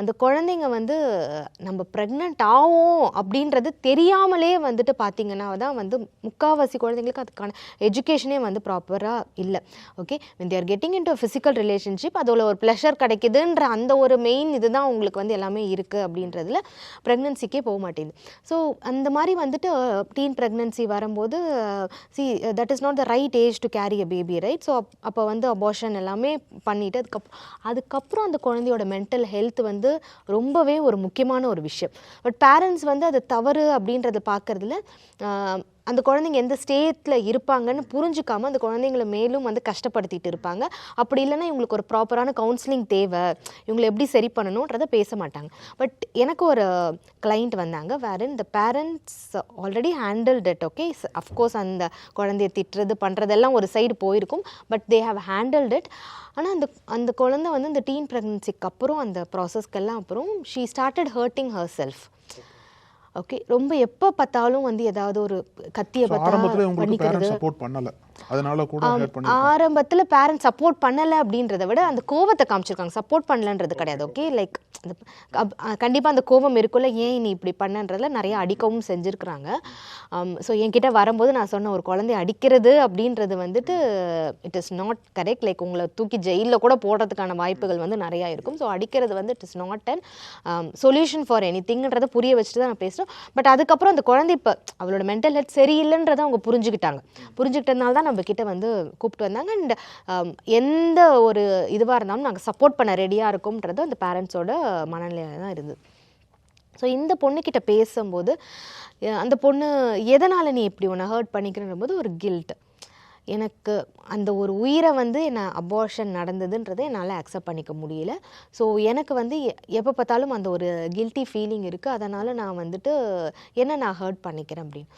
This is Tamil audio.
அந்த குழந்தைங்க வந்து நம்ம ப்ரெக்னென்ட் ஆகும் அப்படின்றது தெரியாமலே வந்துட்டு பார்த்திங்கன்னா தான் வந்து முக்கால்வாசி குழந்தைங்களுக்கு அதுக்கான எஜுகேஷனே வந்து ப்ராப்பராக இல்லை. Okay, when they are getting into a physical relationship அதில் ஒரு ப்ளஷர் கிடைக்குதுன்ற அந்த ஒரு மெயின் இதுதான் உங்களுக்கு வந்து எல்லாமே இருக்குது அப்படின்றதுல ப்ரெக்னென்சிக்கே போக மாட்டேங்குது. ஸோ அந்த மாதிரி வந்துட்டு டீன் ப்ரெக்னென்சி வரும்போது that is not the right age to carry a baby, right? So அப்போ வந்து அபார்ஷன் எல்லாமே பண்ணிவிட்டு அதுக்கப்புறம் அந்த குழந்தையோட மென்டல் ஹெல்த் வந்து ரொம்பவே ஒரு முக்கியமான ஒரு விஷயம். பட் பேரண்ட்ஸ் வந்து அது தவறு அப்படின்றத பார்க்குறதுல அந்த குழந்தைங்க எந்த ஸ்டேட்டில் இருப்பாங்கன்னு புரிஞ்சுக்காமல் அந்த குழந்தைங்கள மேலும் வந்து கஷ்டப்படுத்திட்டு இருப்பாங்க. அப்படி இல்லைன்னா இவங்களுக்கு ஒரு ப்ராப்பரான கவுன்சிலிங் தேவை, இவங்களை எப்படி சரி பண்ணணுன்றதை பேச மாட்டாங்க. பட் எனக்கு ஒரு கிளைண்ட் வந்தாங்க wherein the parents already handled it. Okay, of course அந்த குழந்தைய திட்டுறது பண்ணுறதெல்லாம் ஒரு சைடு போயிருக்கும், but they have handled it. ஆனால் அந்த குழந்தை வந்து இந்த டீன் ப்ரெக்னன்சிக்கு அப்புறம் அந்த ப்ராசஸ்க்கெல்லாம் அப்புறம் she started hurting her self. Okay, ரொம்ப எப்போ பார்த்தாலும் வந்து ஏதாவது ஒரு கத்தியை பண்ணிக்கிறது. ஆரம்பத்தில் பேரண்ட்ஸ் சப்போர்ட் பண்ணலை அப்படின்றத விட அந்த கோவத்தை காமிச்சிருக்காங்க, சப்போர்ட் பண்ணலன்றது கிடையாது. ஓகே, லைக் கண்டிப்பாக அந்த கோவம் இருக்குல்ல, ஏன் நீ இப்படி பண்ணன்றதுல நிறைய அடிக்கவும் செஞ்சுருக்குறாங்க. ஸோ என்கிட்ட வரும்போது நான் சொன்ன ஒரு குழந்தைய அடிக்கிறது அப்படின்றது வந்துட்டு it is not correct. Like உங்களை தூக்கி ஜெயிலில் கூட போடுறதுக்கான வாய்ப்புகள் வந்து நிறையா இருக்கும். ஸோ அடிக்கிறது வந்து it is not an solution for any திங்ன்றதை புரிய வச்சுட்டு தான் நான் பேசுகிறோம். பட் அதுக்கப்புறம் அந்த குழந்தை இப்போ அவளோட மென்டல் ஹெல்த் சரியில்லைன்றதை அவங்க புரிஞ்சுக்கிட்டதுனால தான் நம்ம கிட்ட வந்து கூப்பிட்டு வந்தாங்க. அண்ட் எந்த ஒரு இதுவாக இருந்தாலும் நாங்கள் சப்போர்ட் பண்ண ரெடியாக இருக்கோம்ன்றது அந்த பேரண்ட்ஸோட மனநிலையில் தான் இருந்தது. ஸோ இந்த பொண்ணுக்கிட்ட பேசும்போது அந்த பொண்ணு எதனால் நீ இப்படி உன்னை ஹர்ட் பண்ணிக்கிறன்ற போது ஒரு கில்ட், எனக்கு அந்த ஒரு உயிரை வந்து என்ன அபார்ஷன் நடந்ததுன்றதை என்னால் அக்செப்ட் பண்ணிக்க முடியல. ஸோ எனக்கு வந்து எப்போ பார்த்தாலும் அந்த ஒரு கில்ட்டி ஃபீலிங் இருக்குது, அதனால் நான் வந்துட்டு என்ன நான் ஹர்ட் பண்ணிக்கிறேன் அப்படின்னு.